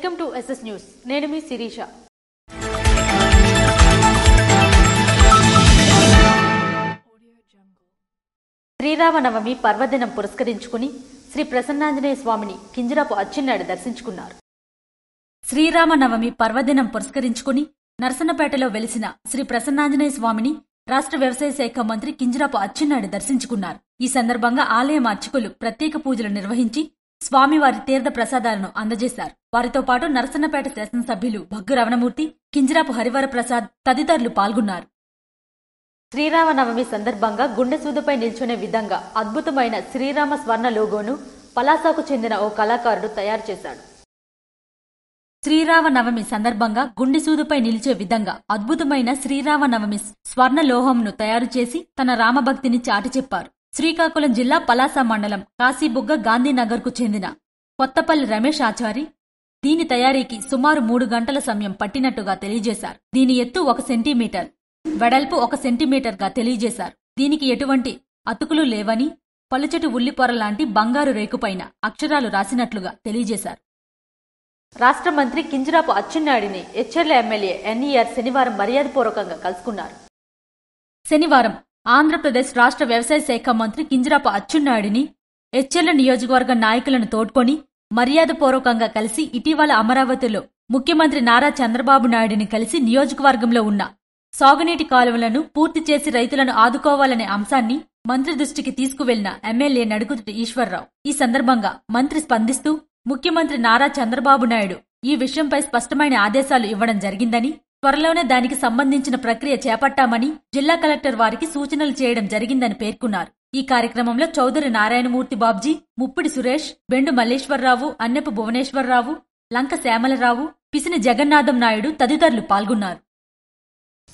Welcome to SS news. నేను మీ శిరీష. శ్రీరామనవమి పర్వదినం పురస్కరించుకుని శ్రీ ప్రసన్నాంజనేయ స్వామిని కింజరాపు అచ్చెన్నాయుడు దర్శించుకున్నారు. శ్రీరామనవమి పర్వదినం పురస్కరించుకుని నరసన్నపేటలో వెలిసిన శ్రీ ప్రసన్నాంజనేయ స్వామిని రాష్ట్ర వ్యవసాయ శాఖ మంత్రి కింజరాపు అచ్చెన్నాయుడు దర్శించుకున్నారు. ఈ సందర్భంగా ఆలయం అర్చకులు ప్రత్యేక పూజలు నిర్వహించి స్వామివారి తీర్థ ప్రసాదాలను అందజేశారు. వారితో పాటు నరసన్నపేట శాసనసభ్యులు భగ్గు రమణమూర్తి, కింజరాపు హరివర ప్రసాద్ తదితరులు పాల్గొన్నారు. శ్రీరామనవమి సందర్భంగా గుండె సూదుపై నిల్చునే విధంగా అద్భుతమైన శ్రీరామ స్వర్ణ లోగోను పలాసకు చెందిన ఓ కళాకారుడు తయారు చేశాడు. శ్రీరామనవమి సందర్భంగా గుండె సూదుపై నిలిచే విధంగా అద్భుతమైన శ్రీరామనవమి స్వర్ణ లోహంను తయారు చేసి తన రామభక్తిని చాటి చెప్పారు. శ్రీకాకుళం జిల్లా పలాస మండలం కాశీబుగ్గ గాంధీనగర్కు చెందిన కొత్తపల్లి రమేష్ ఆచారి దీని తయారీకి సుమారు 3 గంటల సమయం పట్టినట్టుగా తెలియజేశారు. దీని ఎత్తు 1 సెంటీమీటర్, వెడల్పు 1 సెంటీమీటర్గా తెలియజేశారు. దీనికి ఎటువంటి అతుకులు లేవని, పలుచటి ఉల్లిపొర లాంటి బంగారు రేకుపైన అక్షరాలు రాసినట్లుగా తెలియజేశారు. రాష్ట్ర మంత్రి కింజరాపు అచ్చెన్నాయుడిని ఎచ్చెర్ల ఎమ్మెల్యే ఎన్ఈఆర్ శనివారం మర్యాదపూర్వకంగా కలుసుకున్నారు. శనివారం ఆంధ్రప్రదేశ్ రాష్ట్ర వ్యవసాయ శాఖ మంత్రి కింజరాపు అచ్చెన్నాయుడిని ఎచ్చెర్ల నియోజకవర్గ నాయకులను తోడ్కొని మర్యాదపూర్వకంగా కలిసి ఇటీవల అమరావతిలో ముఖ్యమంత్రి నారా చంద్రబాబు నాయుడిని కలిసి నియోజకవర్గంలో ఉన్న సాగునీటి కాలువలను పూర్తి చేసి రైతులను ఆదుకోవాలనే అంశాన్ని మంత్రి దృష్టికి తీసుకువెళ్లిన ఎమ్మెల్యే నడుకుతుటి ఈశ్వర్రావు ఈ సందర్భంగా మంత్రి స్పందిస్తూ ముఖ్యమంత్రి నారా చంద్రబాబు నాయుడు ఈ విషయంపై స్పష్టమైన ఆదేశాలు ఇవ్వడం జరిగిందని, త్వరలోనే దానికి సంబంధించిన ప్రక్రియ చేపట్టామని జిల్లా కలెక్టర్ వారికి సూచనలు చేయడం జరిగిందని పేర్కొన్నారు. ఈ కార్యక్రమంలో చౌదరి నారాయణమూర్తి బాబ్జీ, ముప్పిడి సురేష్, బెండు మల్లేశ్వరరావు, అన్నెపు భువనేశ్వరరావు, లంక శ్యామలరావు, పిసిని జగన్నాథం నాయుడు తదితరులు పాల్గొన్నారు.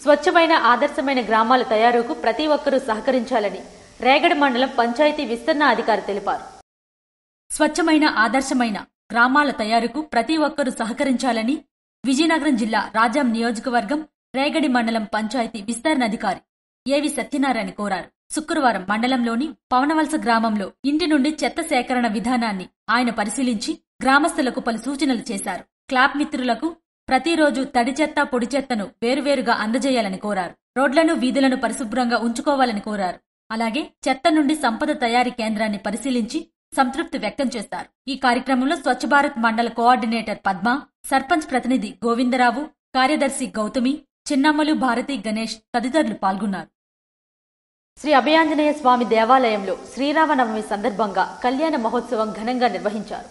స్వచ్ఛమైన ఆదర్శమైన గ్రామాల తయారుకు ప్రతి ఒక్కరూ సహకరించాలని రేగడి మండలం పంచాయతీ విస్తరణ అధికారి తెలిపారు. స్వచ్ఛమైన ఆదర్శమైన గ్రామాల తయారుకు ప్రతి ఒక్కరూ సహకరించాలని విజయనగరం జిల్లా రాజాం నియోజకవర్గం రేగడి మండలం పంచాయతీ విస్తరణ అధికారి ఏవి సత్యనారాయణ కోరారు. శుక్రవారం మండలంలోని పవనవలస గ్రామంలో ఇంటి నుండి చెత్త సేకరణ విధానాన్ని ఆయన పరిశీలించి గ్రామస్తులకు పలు సూచనలు చేశారు. క్లాప్ మిత్రులకు ప్రతిరోజు తడి చెత్త, పొడి చెత్తను వేరువేరుగా అందజేయాలని కోరారు. రోడ్లను, వీధులను పరిశుభ్రంగా ఉంచుకోవాలని కోరారు. అలాగే చెత్త నుండి సంపద తయారీ కేంద్రాన్ని పరిశీలించి సంతృప్తి వ్యక్తం చేశారు. ఈ కార్యక్రమంలో స్వచ్ఛ భారత్ మండల కోఆర్డినేటర్ పద్మ, సర్పంచ్ ప్రతినిధి గోవిందరావు, కార్యదర్శి గౌతమి, చిన్నమ్మలు, భారతి, గణేష్ తదితరులు పాల్గొన్నారు. శ్రీ అభయాంజనేయ స్వామి దేవాలయంలో శ్రీరామనవమి సందర్భంగా కళ్యాణ మహోత్సవం ఘనంగా నిర్వహించారు.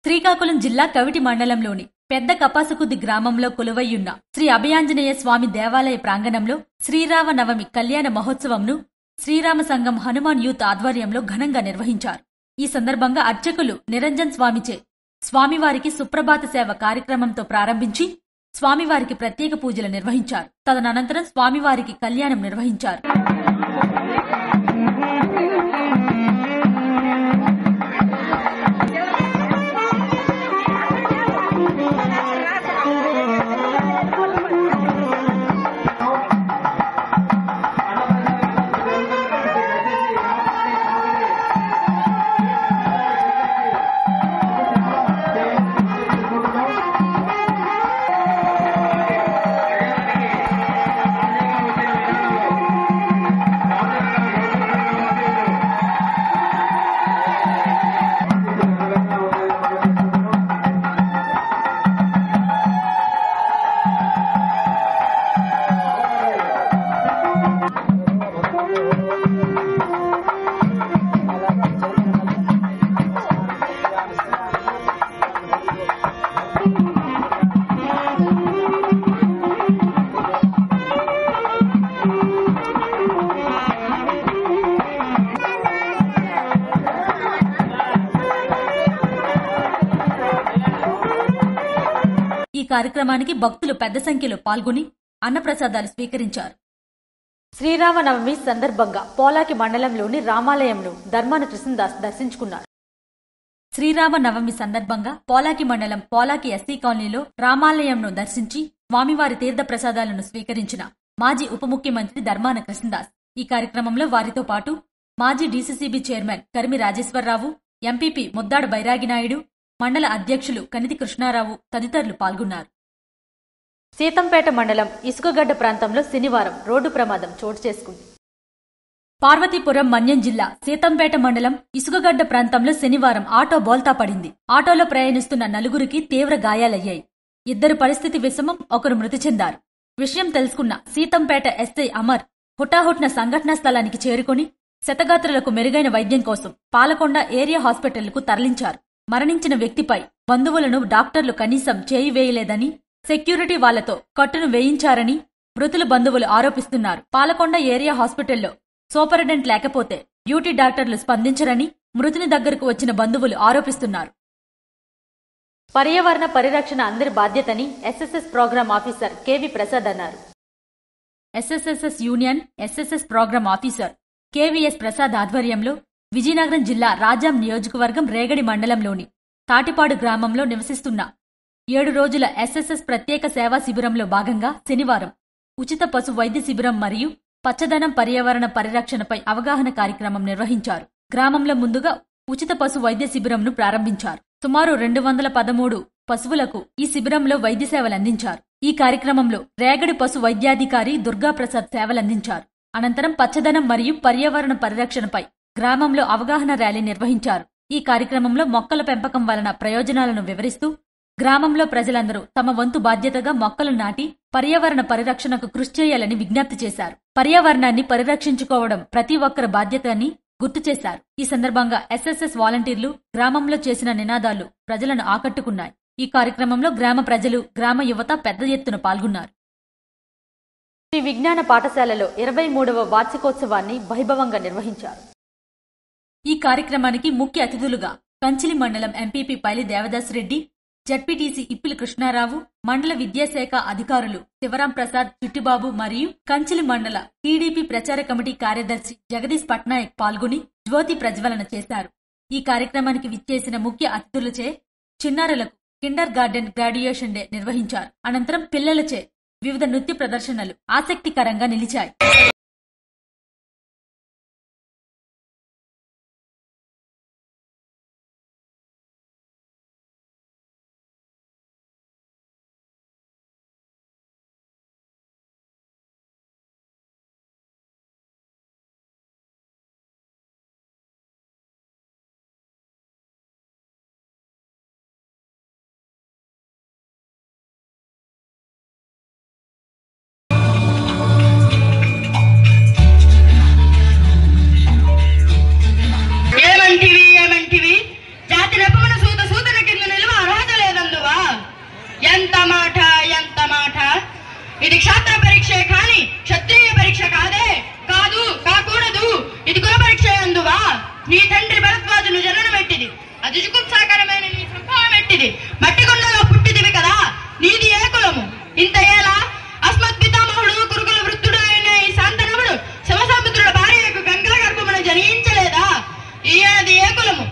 శ్రీకాకుళం జిల్లా కవిటి మండలంలోని పెద్ద కపాసకుద్ది గ్రామంలో కొలువయ్యున్న శ్రీ అభయాంజనేయ స్వామి దేవాలయ ప్రాంగణంలో శ్రీరామనవమి కళ్యాణ మహోత్సవంను శ్రీరామ సంఘం హనుమాన్ యూత్ ఆధ్వర్యంలో ఘనంగా నిర్వహించారు. ఈ సందర్భంగా అర్చకులు నిరంజన్ స్వామిచే స్వామివారికి సుప్రభాత సేవ కార్యక్రమంతో ప్రారంభించి స్వామివారికి ప్రత్యేక పూజలు నిర్వహించారు. తదనంతరం స్వామివారికి కళ్యాణం నిర్వహించారు. ఈ కార్యక్రమానికి భక్తులు పెద్ద సంఖ్యలో పాల్గొని అన్నప్రసాదాలు స్వీకరించారు. శ్రీరామనవమి సందర్భంగా పోలాకి మండలంలోని రామాలయంను ధర్మాన కృష్ణదాస్ దర్శించుకున్నారు. శ్రీరామనవమి సందర్భంగా పోలాకి మండలం పోలాకి ఎస్సీ కాలనీలో రామాలయంను దర్శించి స్వామివారి తీర్థ ప్రసాదాలను స్వీకరించిన మాజీ ఉప ముఖ్యమంత్రి ధర్మాన కృష్ణదాస్ ఈ కార్యక్రమంలో వారితో పాటు మాజీ DCCB chairman Karimi Rajeswararao, MPP Muddada Bairaginaidu, మండల అధ్యక్షులు కనితి కృష్ణారావు తదితరులు పాల్గొన్నారు. సీతంపేట మండలం ఇసుకగడ్డ ప్రాంతంలో శనివారం రోడ్డు ప్రమాదం చోటు చేసుకుంది. పార్వతీపురం మన్యం జిల్లా సీతంపేట మండలం ఇసుకగడ్డ ప్రాంతంలో శనివారం ఆటో బోల్తా పడింది. ఆటోలో ప్రయాణిస్తున్న నలుగురికి తీవ్ర గాయాలయ్యాయి. ఇద్దరు పరిస్థితి విషమం, ఒకరు మృతి చెందారు. విషయం తెలుసుకున్న సీతంపేట ఎస్ఐ అమర్ హుటాహుట్న సంఘటనా స్థలానికి చేరుకుని శతగాత్రులకు మెరుగైన వైద్యం కోసం పాలకొండ ఏరియా హాస్పిటల్కు తరలించారు. మరణించిన వ్యక్తిపై బంధువులను డాక్టర్లు కనీసం చేయి వేయలేదని, సెక్యూరిటీ వాళ్లతో కట్టును వేయించారని మృతుల బంధువులు ఆరోపిస్తున్నారు. పాలకొండ ఏరియా హాస్పిటల్లో సూపరింటెండెంట్ లేకపోతే డ్యూటీ డాక్టర్లు స్పందించరని మృతుని దగ్గరకు వచ్చిన బంధువులు ఆరోపిస్తున్నారు. పర్యావరణ పరిరక్షణ అందరి బాధ్యతని SSS programme officer K V Prasad అన్నారు. SSSS union SSS programme officer KVS Prasad ఆధ్వర్యంలో విజయనగరం జిల్లా రాజాం నియోజకవర్గం రేగడి మండలంలోని తాటిపాడు గ్రామంలో నివసిస్తున్న 7 రోజుల ఎస్ఎస్ఎస్ ప్రత్యేక సేవా శిబిరంలో భాగంగా శనివారం ఉచిత పశు వైద్య శిబిరం మరియు పచ్చదనం పర్యావరణ పరిరక్షణపై అవగాహన కార్యక్రమం నిర్వహించారు. గ్రామంలో ముందుగా ఉచిత పశు వైద్య శిబిరంను ప్రారంభించారు. సుమారు 213 పశువులకు ఈ శిబిరంలో వైద్య సేవలందించారు. ఈ కార్యక్రమంలో రేగడి పశు వైద్యాధికారి దుర్గాప్రసాద్ సేవలందించారు. అనంతరం పచ్చదనం మరియు పర్యావరణ పరిరక్షణపై గ్రామంలో అవగాహన ర్యాలీ నిర్వహించారు. ఈ కార్యక్రమంలో మొక్కల పెంపకం వలన ప్రయోజనాలను వివరిస్తూ గ్రామంలో ప్రజలందరూ తమ వంతు బాధ్యతగా మొక్కలు నాటి పర్యావరణ పరిరక్షణకు కృషి చేయాలని విజ్ఞప్తి చేశారు. పర్యావరణాన్ని పరిరక్షించుకోవడం ప్రతి ఒక్కరి బాధ్యత అని గుర్తు చేశారు. ఈ సందర్భంగా ఎస్ఎస్ఎస్ వాలంటీర్లు గ్రామంలో చేసిన నినాదాలు ప్రజలను ఆకట్టుకున్నాయి. ఈ కార్యక్రమంలో గ్రామ ప్రజలు, గ్రామ యువత పెద్ద ఎత్తున పాల్గొన్నారు. శ్రీ విజ్ఞాన పాఠశాలలో 23వ వార్షికోత్సవాన్ని వైభవంగా నిర్వహించారు. ఈ కార్యక్రమానికి ముఖ్య అతిథులుగా కంచిలి మండలం ఎంపీపీ పైలి దేవదాస్ రెడ్డి, జడ్పీటీసీ ఇప్పిలి కృష్ణారావు, మండల విద్యాశాఖ అధికారులు శివరాం ప్రసాద్, చిట్టిబాబు మరియు కంచిలి మండల టీడీపీ ప్రచార కమిటీ కార్యదర్శి జగదీష్ పట్నాయక్ పాల్గొని జ్యోతి ప్రజ్వలన చేశారు. ఈ కార్యక్రమానికి విచ్చేసిన ముఖ్య అతిథులచే చిన్నారులకు కిండర్ గార్డెన్ గ్రాడ్యుయేషన్ డే నిర్వహించారు. అనంతరం పిల్లలచే వివిధ నృత్య ప్రదర్శనలు ఆసక్తికరంగా నిలిచాయి. ఇది క్షాత్ర పరీక్షే కాని క్షత్రియ పరీక్ష కాదే, కాదు కాకూడదు, ఇది కుల పరీక్ష అందువా. నీ తండ్రి భరద్వాజును జననమెట్టిది, అది జుగుప్సాకరమైన నీ సంభవమెట్టిది, మట్టి గుండలో పుట్టిదివి కదా, నీది ఏ కులము ఇంత ఏలా. అస్మత్ పితామహుడు కురుకుల వృత్తుడు అయిన ఈ శాంతనవుడు శివసముద్రుల భార్యకు గంగా గర్భమును జనించలేదా, ఈయనది ఏ కులము.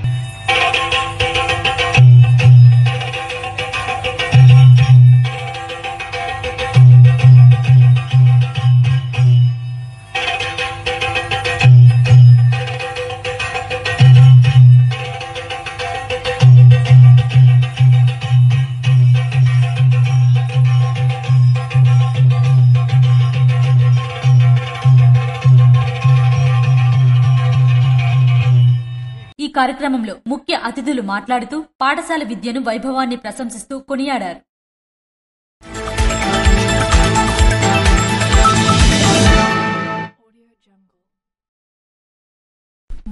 ఈ కార్యక్రమంలో ముఖ్య అతిథులు మాట్లాడుతూ పాఠశాల విద్యను వైభవాన్ని ప్రశంసిస్తూ కొనియాడారు.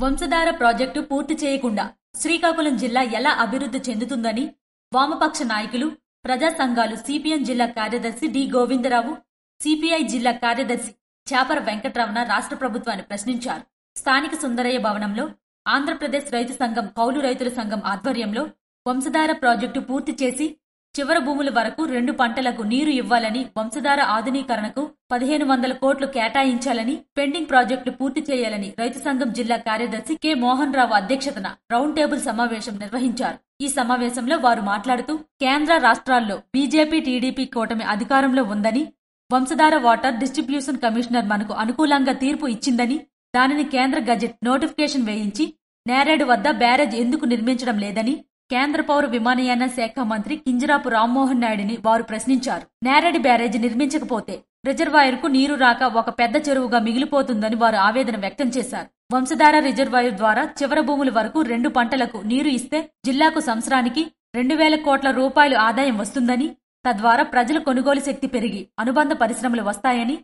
వంశధార ప్రాజెక్టు పూర్తి చేయకుండా శ్రీకాకుళం జిల్లా ఎలా అభివృద్ధి చెందుతుందని వామపక్ష నాయకులు, ప్రజా సంఘాలు సిపిఎం జిల్లా కార్యదర్శి డి గోవిందరావు, సిపిఐ జిల్లా కార్యదర్శి చాపర వెంకటరమణ రాష్ట్ర ప్రభుత్వాన్ని ప్రశ్నించారు. స్థానిక సుందరయ్య భవనంలో ఆంధ్రప్రదేశ్ రైతు సంఘం, కౌలు రైతుల సంఘం ఆధ్వర్యంలో వంశధార ప్రాజెక్టు పూర్తి చేసి చివరి భూముల వరకు 2 పంటలకు నీరు ఇవ్వాలని, వంశధార ఆధునీకరణకు 1500 కోట్లు కేటాయించాలని, పెండింగ్ ప్రాజెక్టులు పూర్తి చేయాలని రైతు సంఘం జిల్లా కార్యదర్శి కె మోహన్ రావు అధ్యక్షతన రౌండ్ టేబుల్ సమావేశం నిర్వహించారు. ఈ సమావేశంలో వారు మాట్లాడుతూ కేంద్ర రాష్ట్రాల్లో బీజేపీ, టీడీపీ కూటమి అధికారంలో ఉందని, వంశధార వాటర్ డిస్ట్రిబ్యూషన్ కమిషనర్ మనకు అనుకూలంగా తీర్పు ఇచ్చిందని, దానిని కేంద్ర గజెట్ నోటిఫికేషన్ వేయించి నేరేడు వద్ద బ్యారేజ్ ఎందుకు నిర్మించడం లేదని, కేంద్ర పౌర విమానయాన శాఖ మంత్రి కింజరాపు రామ్మోహన్ నాయుడిని వారు ప్రశ్నించారు. నేరడి బ్యారేజీ నిర్మించకపోతే రిజర్వాయర్కు నీరు రాక ఒక పెద్ద చెరువుగా మిగిలిపోతుందని వారు ఆవేదన వ్యక్తం చేశారు. వంశధార రిజర్వాయర్ ద్వారా చివరి భూముల వరకు 2 పంటలకు నీరు ఇస్తే జిల్లాకు సంవత్సరానికి 2,000 కోట్ల రూపాయలు ఆదాయం వస్తుందని, తద్వారా ప్రజల కొనుగోలు శక్తి పెరిగి అనుబంధ పరిశ్రమలు వస్తాయని,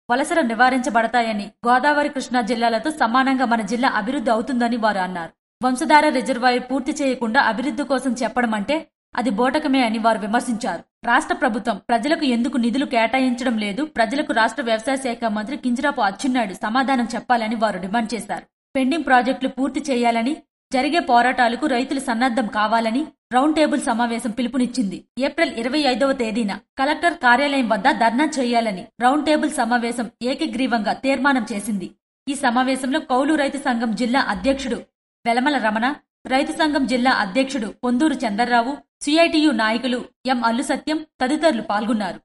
వలసలు నివారించబడతాయని, గోదావరి కృష్ణా జిల్లాలతో సమానంగా మన జిల్లా అభివృద్ధి అవుతుందని వారు అన్నారు. వంశధార రిజర్వాయర్ పూర్తి చేయకుండా అభివృద్ధి కోసం చెప్పడం అంటే అది బోటకమే అని వారు విమర్శించారు. రాష్ట్ర ప్రభుత్వం ప్రజలకు ఎందుకు నిధులు కేటాయించడం లేదు, ప్రజలకు రాష్ట్ర వ్యవసాయ శాఖ మంత్రి కింజరాపు అచ్చెన్నాయుడు సమాధానం చెప్పాలని వారు డిమాండ్ చేశారు. పెండింగ్ ప్రాజెక్టులు పూర్తి చేయాలని, జరిగే పోరాటాలకు రైతులు సన్నద్ధం కావాలని రౌండ్ టేబుల్ సమావేశం పిలుపునిచ్చింది. ఏప్రిల్ 25వ తేదీన కలెక్టర్ కార్యాలయం వద్ద ధర్నా చేయాలని రౌండ్ టేబుల్ సమావేశం ఏకగ్రీవంగా తీర్మానం చేసింది. ఈ సమావేశంలో కౌలు రైతు సంఘం జిల్లా అధ్యక్షుడు వెలమల రమణ, రైతు సంఘం జిల్లా అధ్యక్షుడు పొందూరు చందర్రావు, సిఐటియు నాయకులు ఎం అల్లు సత్యం తదితరులు పాల్గొన్నారు.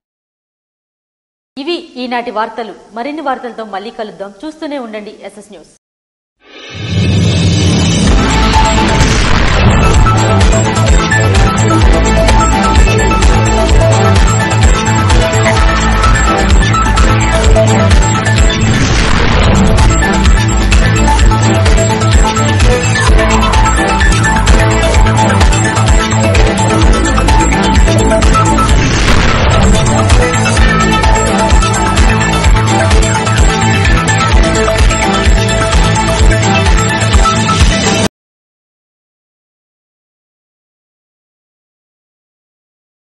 ఇవి ఈనాటి వార్తలు. మరిన్ని వార్తలతో మళ్ళీ కలుద్దాం. చూస్తూనే ఉండండి SS న్యూస్.